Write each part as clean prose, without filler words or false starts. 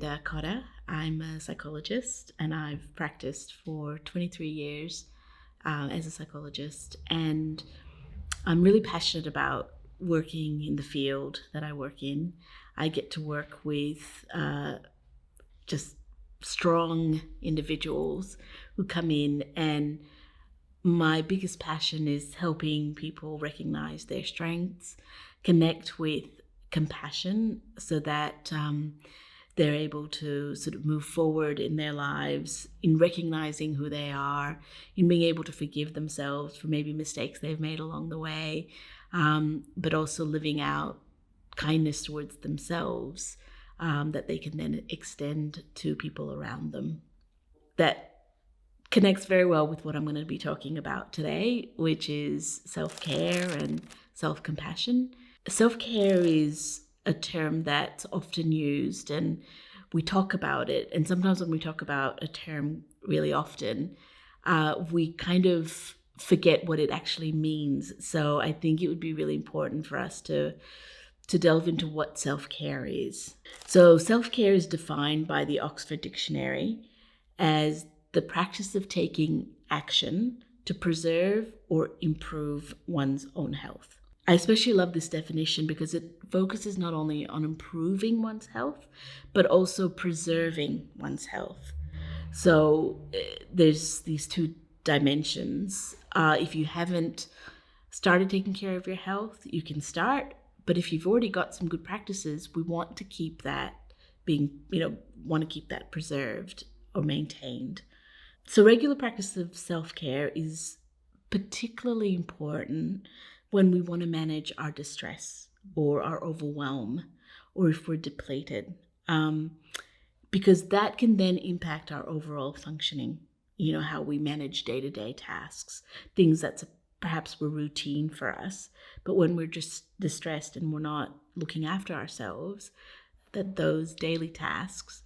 Amanda Cotta. I'm a psychologist and I've practiced for 23 years as a psychologist. And I'm really passionate about working in the field that I work in. I get to work with just strong individuals who come in, and my biggest passion is helping people recognize their strengths, connect with compassion so that they're able to sort of move forward in their lives, in recognizing who they are, in being able to forgive themselves for maybe mistakes they've made along the way, but also living out kindness towards themselves that they can then extend to people around them. That connects very well with what I'm going to be talking about today, which is self-care and self-compassion. Self-care is a term that's often used, and we talk about it. And sometimes when we talk about a term really often, we kind of forget what it actually means. So I think it would be really important for us to delve into what self-care is. So self-care is defined by the Oxford Dictionary as the practice of taking action to preserve or improve one's own health. I especially love this definition because it focuses not only on improving one's health, but also preserving one's health. So there's these two dimensions. If you haven't started taking care of your health, you can start. But if you've already got some good practices, we want to keep that preserved or maintained. So regular practice of self-care is particularly important when we want to manage our distress or our overwhelm, or if we're depleted, because that can then impact our overall functioning, how we manage day-to-day tasks, things that perhaps were routine for us, but when we're just distressed and we're not looking after ourselves, that those daily tasks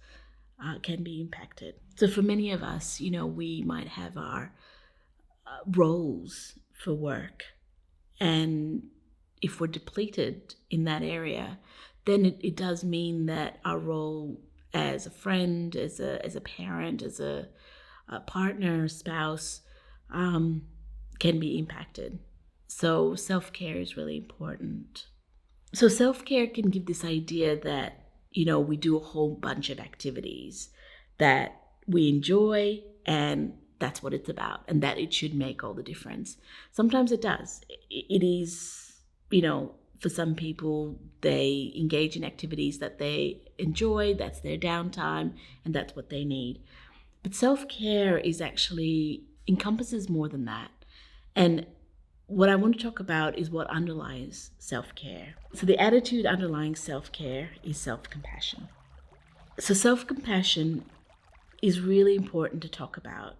can be impacted. So for many of us, we might have our roles for work, and if we're depleted in that area, then it does mean that our role as a friend, as a parent, as a partner, spouse, can be impacted. So self-care is really important. So self-care can give this idea that, we do a whole bunch of activities that we enjoy, and that's what it's about, and that it should make all the difference. Sometimes it does. It is, for some people, they engage in activities that they enjoy, that's their downtime, and that's what they need. But self-care is actually encompasses more than that. And what I want to talk about is what underlies self-care. So the attitude underlying self-care is self-compassion. So self-compassion is really important to talk about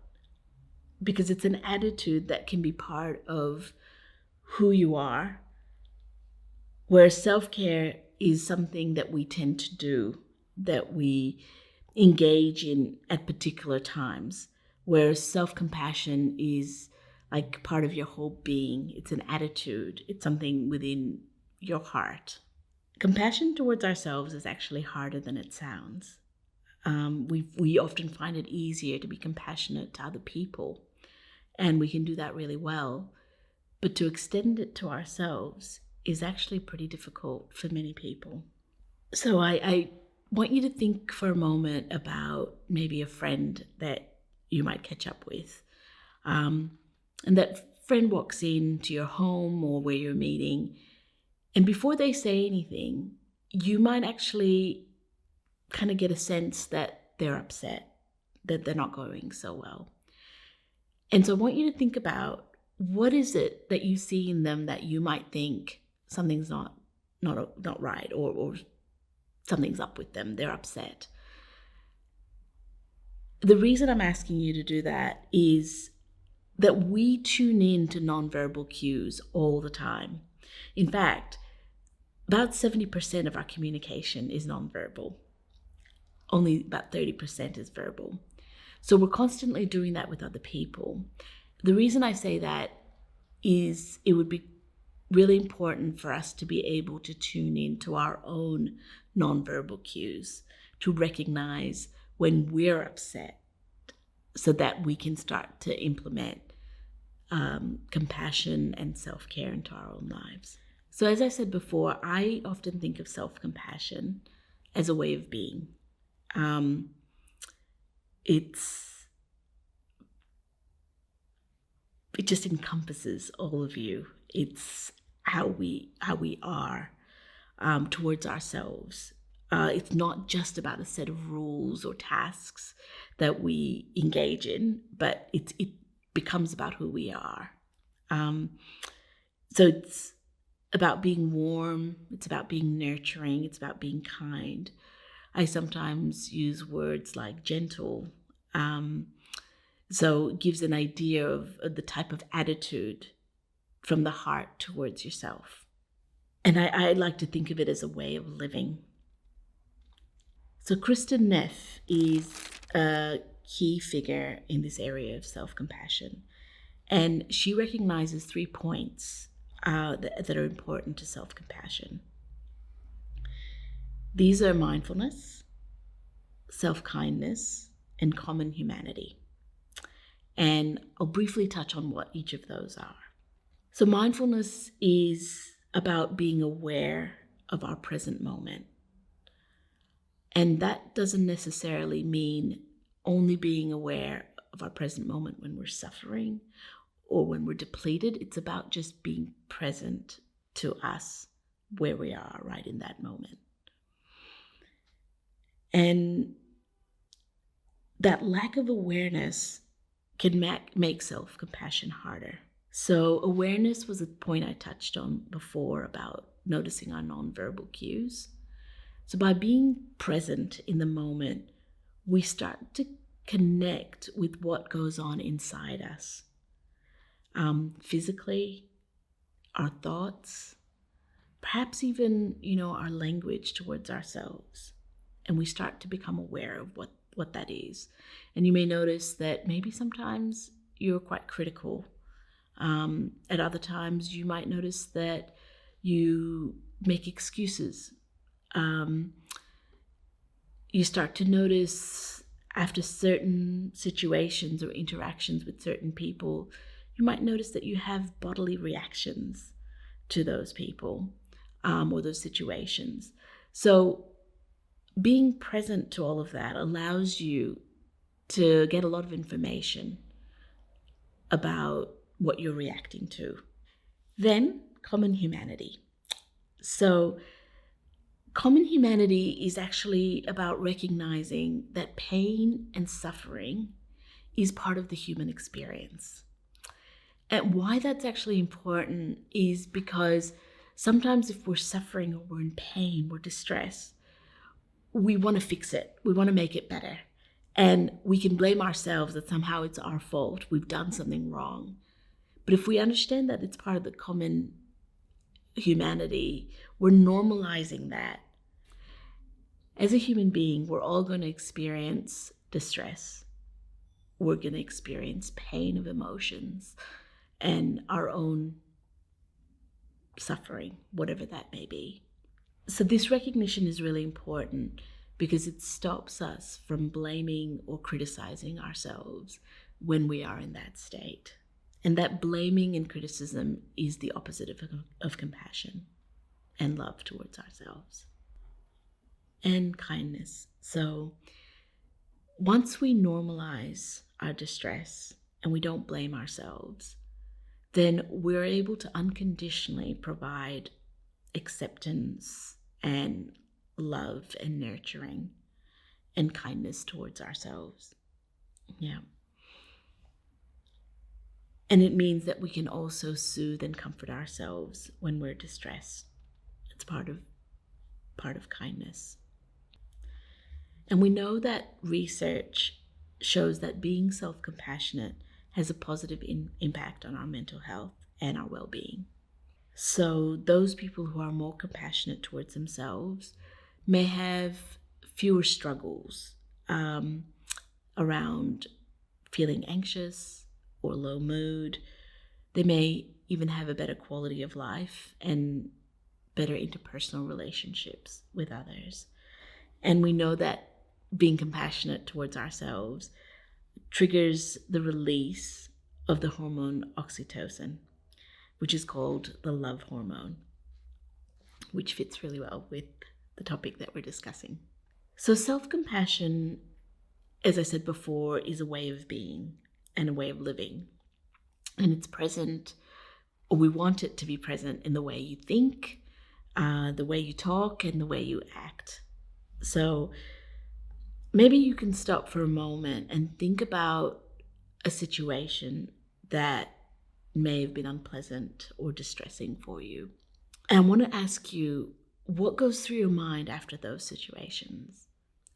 because it's an attitude that can be part of who you are, where self-care is something that we tend to do, that we engage in at particular times, whereas self-compassion is like part of your whole being. It's an attitude. It's something within your heart. Compassion towards ourselves is actually harder than it sounds. We often find it easier to be compassionate to other people, and we can do that really well. But to extend it to ourselves is actually pretty difficult for many people. So I want you to think for a moment about maybe a friend that you might catch up with. And that friend walks into your home or where you're meeting, and before they say anything, you might actually kind of get a sense that they're upset, that they're not going so well. And so I want you to think about, what is it that you see in them that you might think something's not right, or something's up with them, they're upset. The reason I'm asking you to do that is that we tune in to nonverbal cues all the time. In fact, about 70% of our communication is nonverbal. Only about 30% is verbal. So we're constantly doing that with other people. The reason I say that is it would be really important for us to be able to tune in to our own nonverbal cues, to recognize when we're upset so that we can start to implement compassion and self-care into our own lives. So as I said before, I often think of self-compassion as a way of being. It just encompasses all of you. It's how we are towards ourselves. It's not just about a set of rules or tasks that we engage in, but it becomes about who we are. So it's about being warm. It's about being nurturing. It's about being kind. I sometimes use words like gentle. So it gives an idea of the type of attitude from the heart towards yourself. And I like to think of it as a way of living. So Kristen Neff is a key figure in this area of self-compassion. And she recognizes 3 points that are important to self-compassion. These are mindfulness, self-kindness, and common humanity. And I'll briefly touch on what each of those are. So mindfulness is about being aware of our present moment. And that doesn't necessarily mean only being aware of our present moment when we're suffering or when we're depleted. It's about just being present to us where we are right in that moment. And that lack of awareness can make self-compassion harder. So awareness was a point I touched on before about noticing our nonverbal cues. So by being present in the moment, we start to connect with what goes on inside us. Physically, our thoughts, perhaps even, our language towards ourselves. And we start to become aware of what that is. And you may notice that maybe sometimes you're quite critical. At other times, you might notice that you make excuses. You start to notice after certain situations or interactions with certain people, you might notice that you have bodily reactions to those people or those situations. So being present to all of that allows you to get a lot of information about what you're reacting to. Then, common humanity. So common humanity is actually about recognizing that pain and suffering is part of the human experience. And why that's actually important is because sometimes if we're suffering or we're in pain, we're distressed, we want to fix it. We want to make it better. And we can blame ourselves that somehow it's our fault. We've done something wrong. But if we understand that it's part of the common humanity, we're normalizing that. As a human being, we're all going to experience distress. We're going to experience pain of emotions and our own suffering, whatever that may be. So this recognition is really important because it stops us from blaming or criticizing ourselves when we are in that state. And that blaming and criticism is the opposite of compassion and love towards ourselves. And kindness. So once we normalize our distress and we don't blame ourselves, then we're able to unconditionally provide acceptance and love and nurturing and kindness towards ourselves. Yeah. And it means that we can also soothe and comfort ourselves when we're distressed. It's part of kindness. And we know that research shows that being self-compassionate has a positive impact on our mental health and our well-being. So those people who are more compassionate towards themselves may have fewer struggles around feeling anxious or low mood. They may even have a better quality of life and better interpersonal relationships with others. And we know that being compassionate towards ourselves triggers the release of the hormone oxytocin, which is called the love hormone, which fits really well with the topic that we're discussing. So self-compassion, as I said before, is a way of being and a way of living. And it's present, or we want it to be present, in the way you think, the way you talk, and the way you act. So maybe you can stop for a moment and think about a situation that may have been unpleasant or distressing for you. And I want to ask you, what goes through your mind after those situations?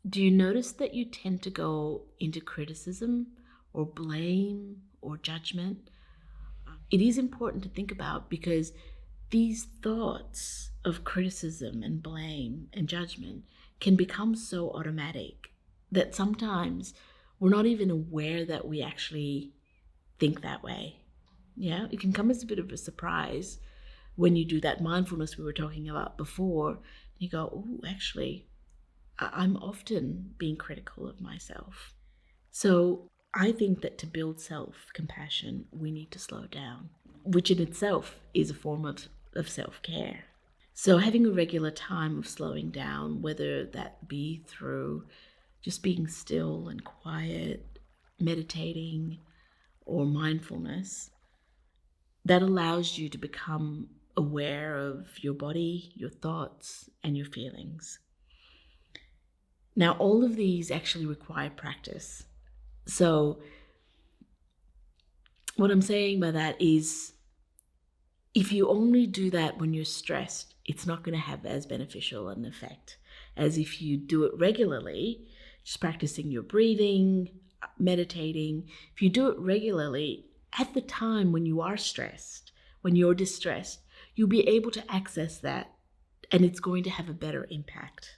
Do you notice that you tend to go into criticism or blame or judgment? It is important to think about, because these thoughts of criticism and blame and judgment can become so automatic that sometimes we're not even aware that we actually think that way. Yeah, it can come as a bit of a surprise when you do that mindfulness we were talking about before. You go, oh, actually, I'm often being critical of myself. So I think that to build self-compassion, we need to slow down, which in itself is a form of self-care. So having a regular time of slowing down, whether that be through just being still and quiet, meditating, or mindfulness, that allows you to become aware of your body, your thoughts, and your feelings. Now, all of these actually require practice. So what I'm saying by that is, if you only do that when you're stressed, it's not going to have as beneficial an effect as if you do it regularly, just practicing your breathing, meditating. If you do it regularly, at the time when you are stressed, when you're distressed, you'll be able to access that, and it's going to have a better impact.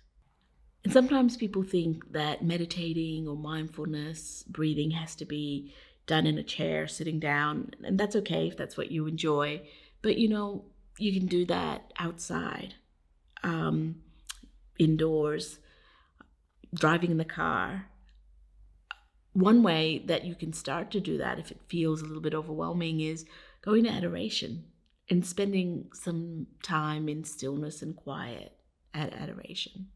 And sometimes people think that meditating or mindfulness, breathing has to be done in a chair, sitting down, and that's okay if that's what you enjoy. But you can do that outside, indoors, driving in the car. One way that you can start to do that, if it feels a little bit overwhelming, is going to adoration and spending some time in stillness and quiet at adoration.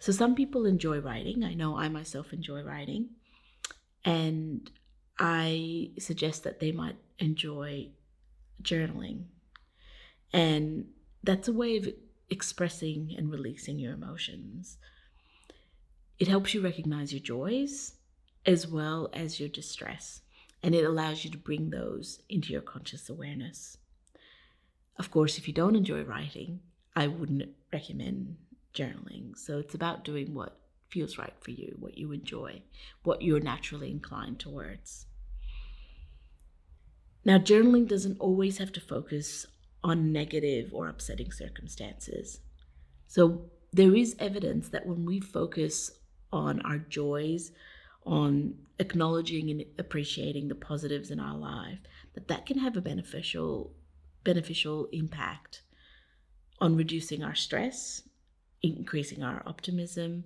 So some people enjoy writing. I know I myself enjoy writing. And I suggest that they might enjoy journaling. And that's a way of expressing and releasing your emotions. It helps you recognize your joys as well as your distress, and it allows you to bring those into your conscious awareness. Of course, if you don't enjoy writing, I wouldn't recommend journaling. So it's about doing what feels right for you, what you enjoy, what you're naturally inclined towards. Now, journaling doesn't always have to focus on negative or upsetting circumstances. So there is evidence that when we focus on our joys, on acknowledging and appreciating the positives in our life, that can have a beneficial impact on reducing our stress, increasing our optimism,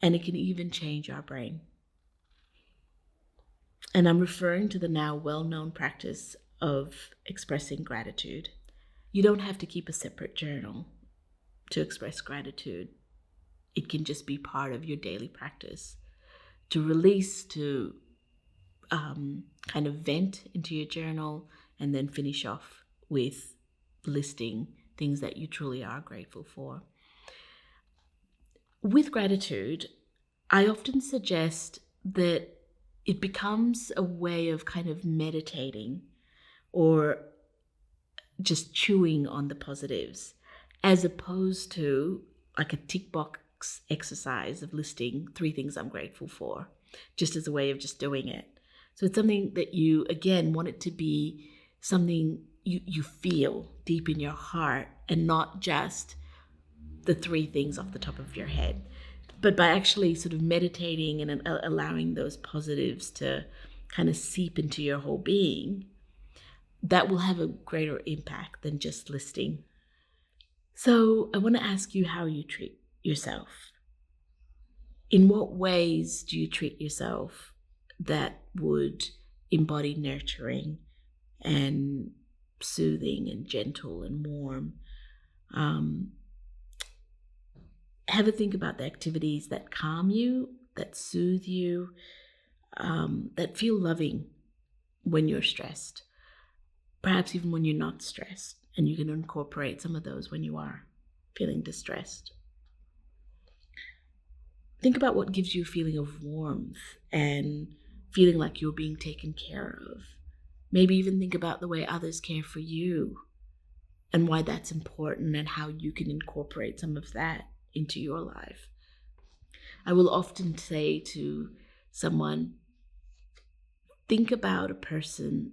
and it can even change our brain. And I'm referring to the now well-known practice of expressing gratitude. You don't have to keep a separate journal to express gratitude. It can just be part of your daily practice to release, to kind of vent into your journal, and then finish off with listing things that you truly are grateful for. With gratitude, I often suggest that it becomes a way of kind of meditating or just chewing on the positives, as opposed to like a tick box exercise of listing 3 things I'm grateful for, just as a way of just doing it. So it's something that you, again, want it to be something you feel deep in your heart, and not just the 3 things off the top of your head, but by actually sort of meditating and allowing those positives to kind of seep into your whole being, that will have a greater impact than just listing. So I want to ask you how you treat yourself. In what ways do you treat yourself that would embody nurturing and soothing and gentle and warm? Have a think about the activities that calm you, that soothe you, that feel loving when you're stressed, perhaps even when you're not stressed, and you can incorporate some of those when you are feeling distressed. Think about what gives you a feeling of warmth and feeling like you're being taken care of. Maybe even think about the way others care for you and why that's important and how you can incorporate some of that into your life. I will often say to someone, think about a person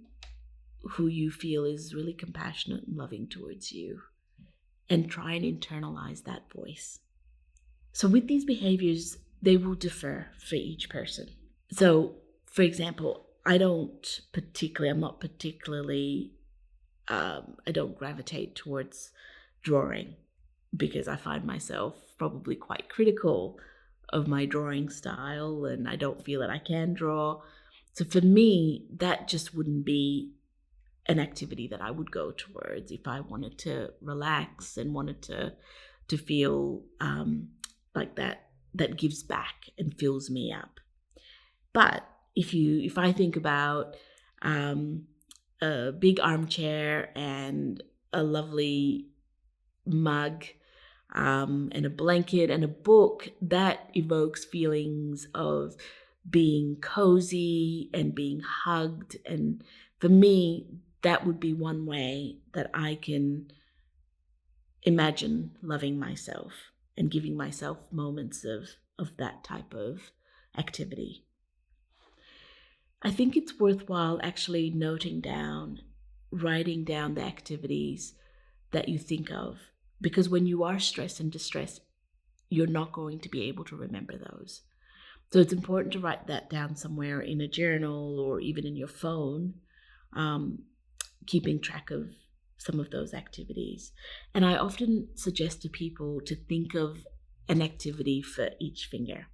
who you feel is really compassionate and loving towards you, and try and internalize that voice. So with these behaviors, they will differ for each person. So, for example, I don't gravitate towards drawing because I find myself probably quite critical of my drawing style and I don't feel that I can draw. So for me, that just wouldn't be an activity that I would go towards if I wanted to relax and wanted to feel like that gives back and fills me up. But if I think about a big armchair and a lovely mug and a blanket and a book, that evokes feelings of being cozy and being hugged. And for me, that would be one way that I can imagine loving myself and giving myself moments of that type of activity. I think it's worthwhile actually writing down the activities that you think of, because when you are stressed and distressed, you're not going to be able to remember those. So it's important to write that down somewhere in a journal or even in your phone, keeping track of some of those activities. And I often suggest to people to think of an activity for each finger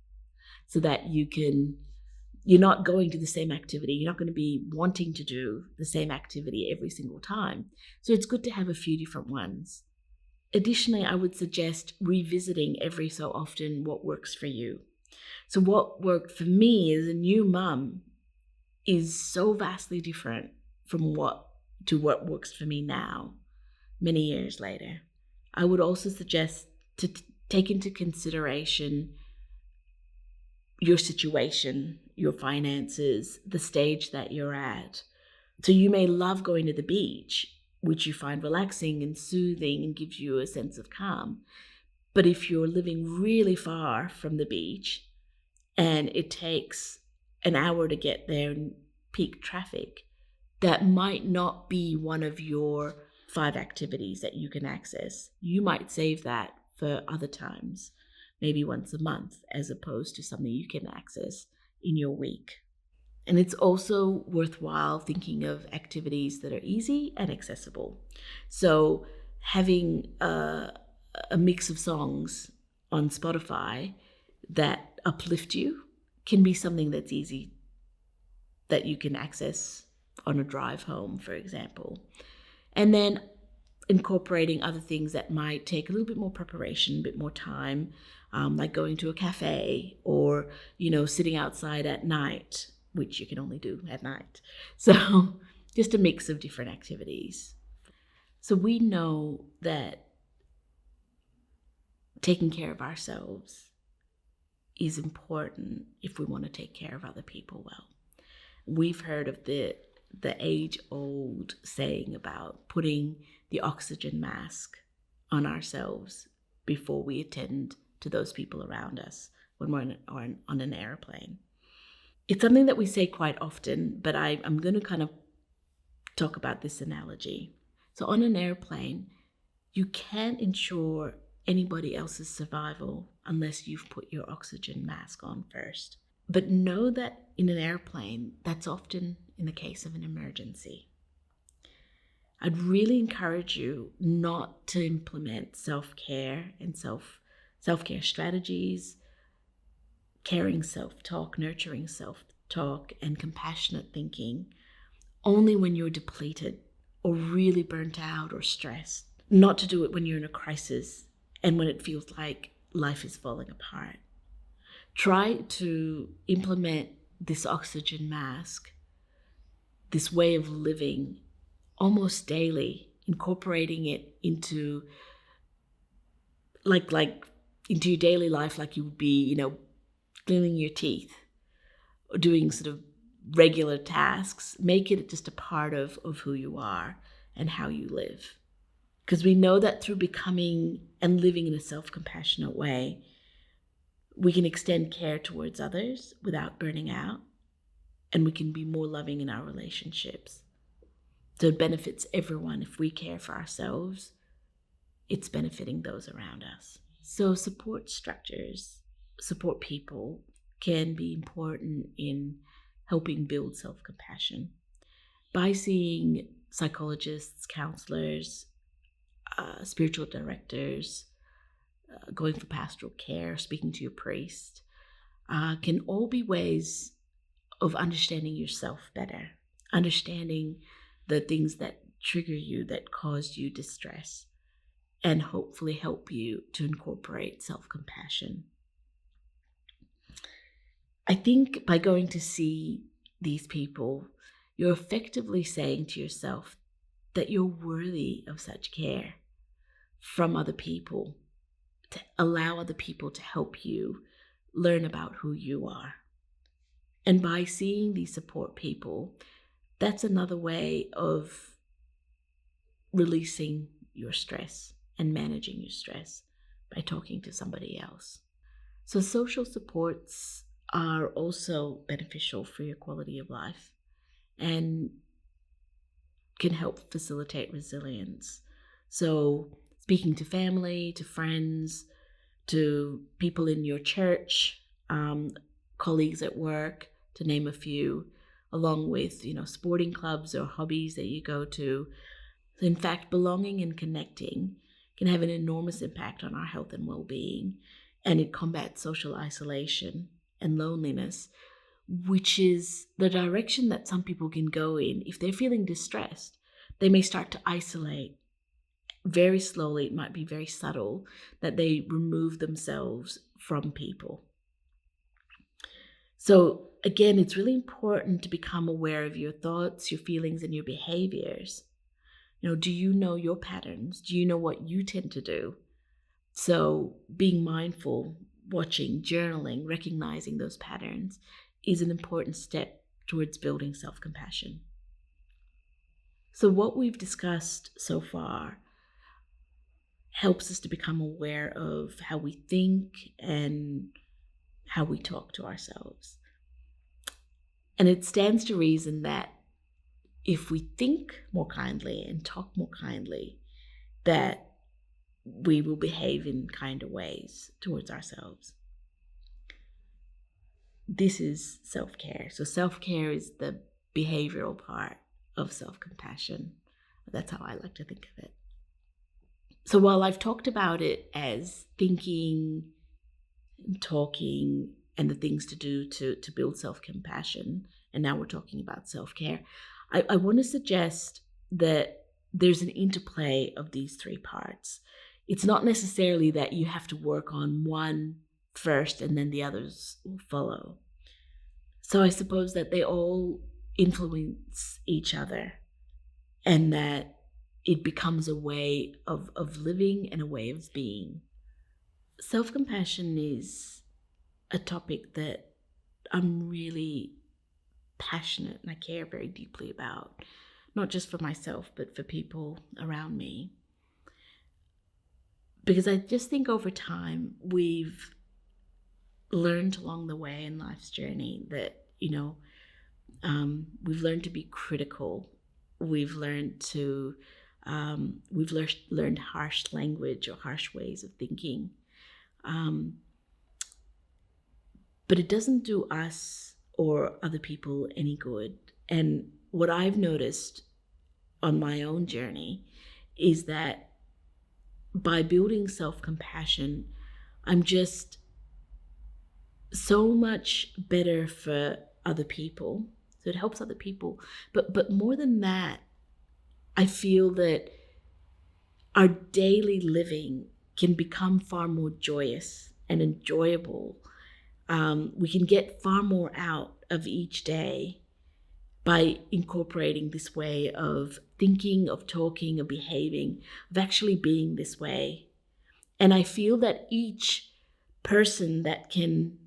so that you're not going to the same activity. You're not going to be wanting to do the same activity every single time. So it's good to have a few different ones. Additionally, I would suggest revisiting every so often what works for you. So what worked for me as a new mum is so vastly different from what works for me now, many years later. I would also suggest to take into consideration your situation, your finances, the stage that you're at. So you may love going to the beach, which you find relaxing and soothing and gives you a sense of calm. But if you're living really far from the beach and it takes an hour to get there in peak traffic, that might not be one of your 5 activities that you can access. You might save that for other times, maybe once a month, as opposed to something you can access in your week. And it's also worthwhile thinking of activities that are easy and accessible. So having a mix of songs on Spotify that uplift you can be something that's easy, that you can access on a drive home, for example. And then incorporating other things that might take a little bit more preparation, a bit more time, like going to a cafe or, sitting outside at night, which you can only do at night. So just a mix of different activities. So we know that taking care of ourselves is important if we want to take care of other people well. We've heard of the age-old saying about putting the oxygen mask on ourselves before we attend to those people around us when we're on an airplane. It's something that we say quite often, but I'm going to kind of talk about this analogy. So on an airplane, you can't ensure anybody else's survival unless you've put your oxygen mask on first. But know that in an airplane, that's often in the case of an emergency. I'd really encourage you not to implement self-care and self-care strategies caring self-talk, nurturing self-talk, and compassionate thinking only when you're depleted or really burnt out or stressed. Not to do it when you're in a crisis and when it feels like life is falling apart. Try to implement this oxygen mask, this way of living, almost daily, incorporating it into into your daily life, like you would be, cleaning your teeth or doing sort of regular tasks. Make it just a part of who you are and how you live. Because we know that through becoming and living in a self-compassionate way, we can extend care towards others without burning out, and we can be more loving in our relationships. So it benefits everyone. If we care for ourselves, it's benefiting those around us. So support structures, support people can be important in helping build self-compassion. By seeing psychologists, counselors, spiritual directors, going for pastoral care, speaking to your priest, can all be ways of understanding yourself better, understanding the things that trigger you, that cause you distress, and hopefully help you to incorporate self-compassion. I think by going to see these people, you're effectively saying to yourself that you're worthy of such care from other people, to allow other people to help you learn about who you are. And by seeing these support people, that's another way of releasing your stress and managing your stress by talking to somebody else. So social supports are also beneficial for your quality of life and can help facilitate resilience. So speaking to family, to friends, to people in your church, colleagues at work, to name a few, along with, sporting clubs or hobbies that you go to. In fact, belonging and connecting can have an enormous impact on our health and well-being, and it combats social isolation and loneliness, which is the direction that some people can go in. If they're feeling distressed, they may start to isolate very slowly. It might be very subtle that they remove themselves from people. So again, it's really important to become aware of your thoughts, your feelings, and your behaviors. Do you know your patterns? Do you know what you tend to do? So being mindful, watching, journaling, recognizing those patterns is an important step towards building self-compassion. So what we've discussed so far helps us to become aware of how we think and how we talk to ourselves. And it stands to reason that if we think more kindly and talk more kindly, that we will behave in kinder ways towards ourselves. This is self-care. So self-care is the behavioral part of self-compassion. That's how I like to think of it. So while I've talked about it as thinking and talking and the things to do to build self-compassion, and now we're talking about self-care, I want to suggest that there's an interplay of these three parts. It's not necessarily that you have to work on one first and then the others will follow. So I suppose that they all influence each other, and that it becomes a way of living and a way of being. Self-compassion is a topic that I'm really passionate and I care very deeply about, not just for myself, but for people around me. Because I just think over time, we've learned along the way in life's journey that, we've learned to be critical. We've learned to, learned harsh language or harsh ways of thinking. But it doesn't do us or other people any good. And what I've noticed on my own journey is that by building self-compassion, I'm just so much better for other people. So it helps other people. But more than that, I feel that our daily living can become far more joyous and enjoyable. We can get far more out of each day by incorporating this way of thinking, of talking, of behaving, of actually being this way. And I feel that each person that can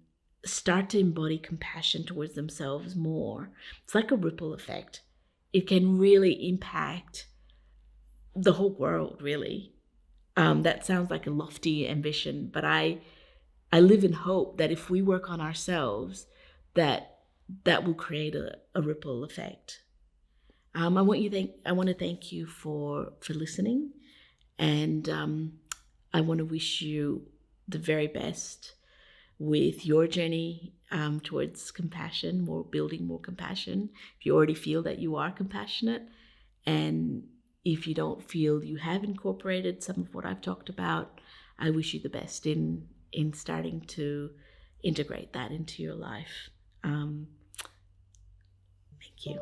start to embody compassion towards themselves more, it's like a ripple effect. It can really impact the whole world, really. That sounds like a lofty ambition, but I live in hope that if we work on ourselves, that will create a ripple effect. I want to thank you for listening, and I want to wish you the very best with your journey towards compassion, building more compassion. If you already feel that you are compassionate, and if you don't feel you have incorporated some of what I've talked about, I wish you the best in starting to integrate that into your life. Thank you.